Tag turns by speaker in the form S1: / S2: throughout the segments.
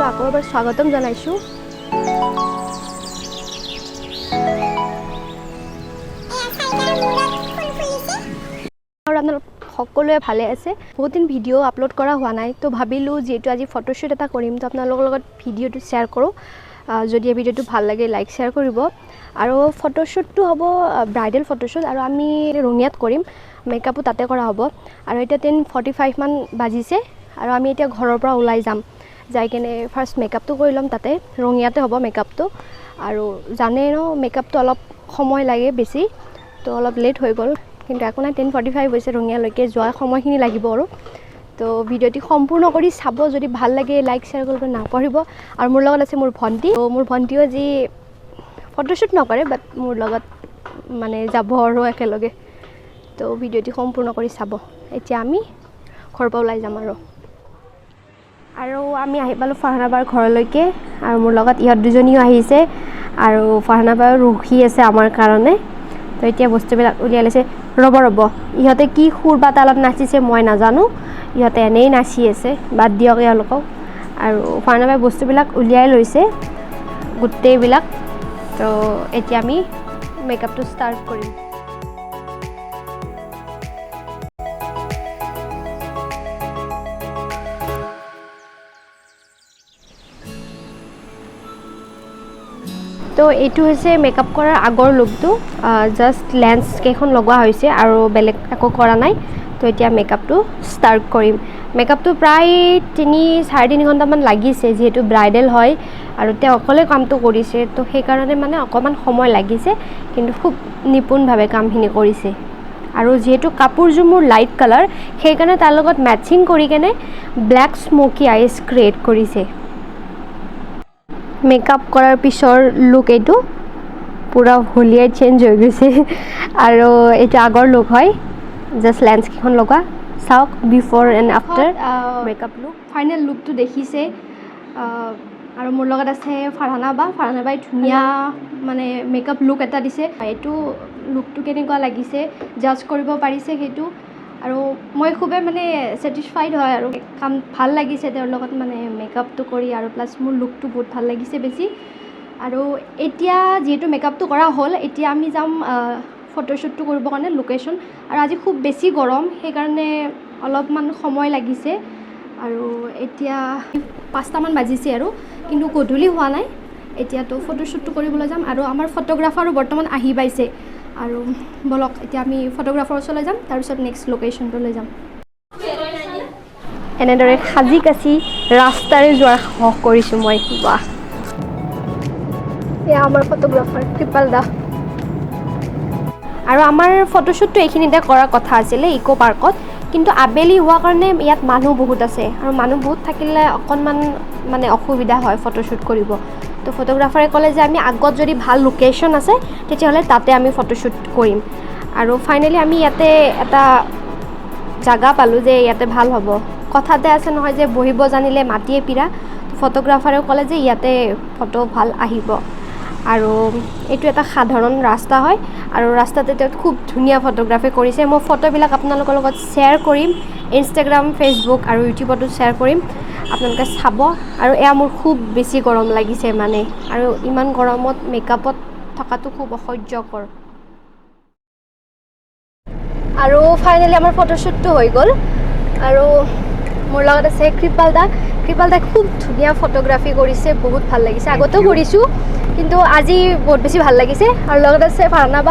S1: আকৌ এবাৰ স্বাগতম জনাইছোঁ। আৰু আপোনালোক সকলোৱে ভালে আছে। বহুত দিন ভিডিঅ' আপলোড কৰা হোৱা নাই, তো ভাবিলোঁ যিহেতু আজি ফটোশ্বুট এটা কৰিম, তো আপোনালোকৰ লগত ভিডিঅ'টো শ্বেয়াৰ কৰোঁ। যদি এই ভিডিঅ'টো ভাল লাগে লাইক শ্বেয়াৰ কৰিব। আৰু ফটোশ্বুটটো হ'ব ব্ৰাইডেল ফটোশ্বুট, আৰু আমি ৰঙিয়াত কৰিম, মেকআপো তাতে কৰা হ'ব। আৰু এতিয়া 10:45 মান বাজিছে, আৰু আমি এতিয়া ঘৰৰ পৰা ওলাই যাম। যাই কেনে ফাৰ্ষ্ট মেকআপটো কৰি ল'ম, তাতে ৰঙিয়াতে হ'ব মেকআপটো। আৰু জানেই ন মেকআপটো অলপ সময় লাগে বেছি, তো অলপ লেট হৈ গ'ল, কিন্তু একো নাই। 10:45 হৈছে, ৰঙিয়ালৈকে যোৱা সময়খিনি লাগিব আৰু। তো ভিডিঅ'টি সম্পূৰ্ণ কৰি চাব, যদি ভাল লাগে লাইক শ্বেয়াৰ কৰিব নাপাহৰিব। আৰু মোৰ লগত আছে মোৰ ভণ্টি, তো মোৰ ভণ্টিও আজি ফটোশ্বুট নকৰে, বাট মোৰ লগত মানে যাব আৰু একেলগে। তো ভিডিঅ'টি সম্পূৰ্ণ কৰি চাব। এতিয়া আমি ঘৰৰ পৰা ওলাই যাম আৰু আমি আহি পালোঁ ফাৰহানা বাৰ ঘৰলৈকে। আৰু মোৰ লগত ইহঁত দুজনীও আহিছে, আৰু ফাৰহানা বাও ৰখি আছে আমাৰ কাৰণে। তো এতিয়া বস্তুবিলাক উলিয়াই লৈছে। ৰ'ব ইহঁতে কি সুৰ বা তালত নাচিছে মই নাজানো, ইহঁতে এনেই নাচি আছে, বাদ দিয়ক এওঁলোকক। আৰু ফাৰহানা বাই বস্তুবিলাক উলিয়াই লৈছে গোটেইবিলাক। তো এতিয়া আমি মেকআপটো ষ্টাৰ্ট কৰিম। তো এইটো হৈছে মেকআপ কৰাৰ আগৰ লুকটো, জাষ্ট লেন্স কেইখন লগোৱা হৈছে আৰু বেলেগ একো কৰা নাই। তো এতিয়া মেকআপটো ষ্টাৰ্ট কৰিম। মেকআপটো প্ৰায় 3-3.5 ঘণ্টামান লাগিছে, যিহেতু ব্ৰাইডেল হয় আৰু তেওঁ অকলে কামটো কৰিছে, তো সেইকাৰণে মানে অকণমান সময় লাগিছে, কিন্তু খুব নিপুণভাৱে কামখিনি কৰিছে। আৰু যিহেতু কাপোৰযোৰ মোৰ লাইট কালাৰ, সেইকাৰণে তাৰ লগত মেটচিং কৰি কেনে ব্লেক স্মকি আইজ ক্ৰিয়েট কৰিছে। মেকআপ কৰাৰ পিছৰ লুক এইটো, পূৰা হলিয়াই চেঞ্জ হৈ গৈছে। আৰু এইটো আগৰ লুক হয়, জাষ্ট লেন্সকেইখন লগোৱা। চাওক before and after makeup look. Final লুকটো দেখিছে। আৰু মোৰ লগত আছে ফাৰহানা বাই ধুনীয়া মানে মেকআপ লুক এটা দিছে। এইটো লুকটো কেনেকুৱা লাগিছে জাজ কৰিব পাৰিছে সেইটো। আৰু মই খুবেই মানে ছেটিছফাইড হয়, আৰু কাম ভাল লাগিছে তেওঁৰ লগত মানে মেকআপটো কৰি, আৰু প্লাছ মোৰ লুকটো বহুত ভাল লাগিছে বেছি। আৰু এতিয়া যিহেতু মেকআপটো কৰা হ'ল, এতিয়া আমি যাম ফটোশ্বুটটো কৰিবৰ কাৰণে লোকেশ্যন। আৰু আজি খুব বেছি গৰম, সেইকাৰণে অলপমান সময় লাগিছে। আৰু এতিয়া 5টামান বাজিছে আৰু, কিন্তু গধূলি হোৱা নাই। এতিয়াতো ফটোশ্বুটটো কৰিবলৈ যাম, আৰু আমাৰ ফটোগ্ৰাফাৰো বৰ্তমান আহি পাইছে। আৰু ব'লক এতিয়া আমি ফটোগ্ৰাফাৰৰ ওচৰলৈ যাম, তাৰপিছত নেক্সট লোকেশ্যনটোলৈ যাম। এনেদৰে সাজি কাচি ৰাস্তাৰে যোৱাৰ সাহস কৰিছোঁ মই। বাহ, এয়া আমাৰ ফটোগ্ৰাফাৰ কৃপাল দা। আৰু আমাৰ ফটোশ্বুটটো এইখিনিতে কৰাৰ কথা আছিলে, ইক' পাৰ্কত, কিন্তু আবেলি হোৱাৰ কাৰণে ইয়াত মানুহ বহুত আছে, আৰু মানুহ বহুত থাকিলে অকণমান মানে অসুবিধা হয় ফটোশ্বুট কৰিব। তো ফটোগ্ৰাফাৰে ক'লে যে আমি আগত যদি ভাল লোকেশ্যন আছে তেতিয়াহ'লে তাতে আমি ফটোশ্বুট কৰিম। আৰু ফাইনেলি আমি ইয়াতে এটা জাগা পালোঁ যে ইয়াতে ভাল হ'ব। কথাতে আছে নহয় যে বহিব জানিলে মাটিয়ে পিৰা। ফটোগ্ৰাফাৰেও ক'লে যে ইয়াতে ফটো ভাল আহিব। আৰু এইটো এটা সাধাৰণ ৰাস্তা হয়, আৰু ৰাস্তাতে তেওঁ খুব ধুনীয়া ফটোগ্ৰাফি কৰিছে। মই ফটোবিলাক আপোনালোকৰ লগত শ্বেয়াৰ কৰিম, ইনষ্টাগ্ৰাম, ফেচবুক আৰু ইউটিউবতো শ্বেয়াৰ কৰিম, আপোনালোকে চাব। আৰু এয়া মোৰ খুব বেছি গৰম লাগিছে মানে, আৰু ইমান গৰমত মেকআপত থকাটো খুব অসহ্যকৰ। আৰু ফাইনেলি আমাৰ ফটোশ্বুটটো হৈ গ'ল। আৰু মোৰ লগত আছে কৃপাল দাই খুব ধুনীয়া ফটোগ্ৰাফি কৰিছে, বহুত ভাল লাগিছে। আগতেও কৰিছোঁ, কিন্তু আজি বহুত বেছি ভাল লাগিছে। আৰু লগত আছে ফাৰহানা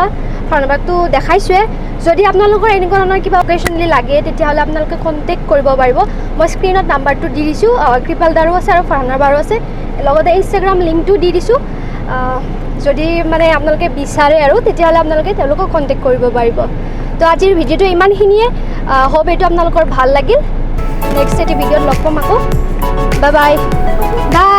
S1: বাকটো দেখাইছোৱে। যদি আপোনালোকৰ এনেকুৱা ধৰণৰ কিবা অকেশ্যনেলি লাগে তেতিয়াহ'লে আপোনালোকে কণ্টেক্ট কৰিব পাৰিব। মই স্ক্ৰীণত নাম্বাৰটো দি দিছোঁ, কৃপাল দাৰো আছে আৰু ফাৰহানা বাৰো আছে, লগতে ইনষ্টাগ্ৰাম লিংকটো দি দিছোঁ। যদি মানে আপোনালোকে বিচাৰে আৰু তেতিয়াহ'লে আপোনালোকে তেওঁলোকক কণ্টেক্ট কৰিব পাৰিব। তো আজিৰ ভিডিঅ'টো ইমানখিনিয়ে। হোপ এইটো আপোনালোকৰ ভাল লাগিল। নেক্সট এটি ভিডিঅ'ত লগ পাম আকৌ। Bye bye.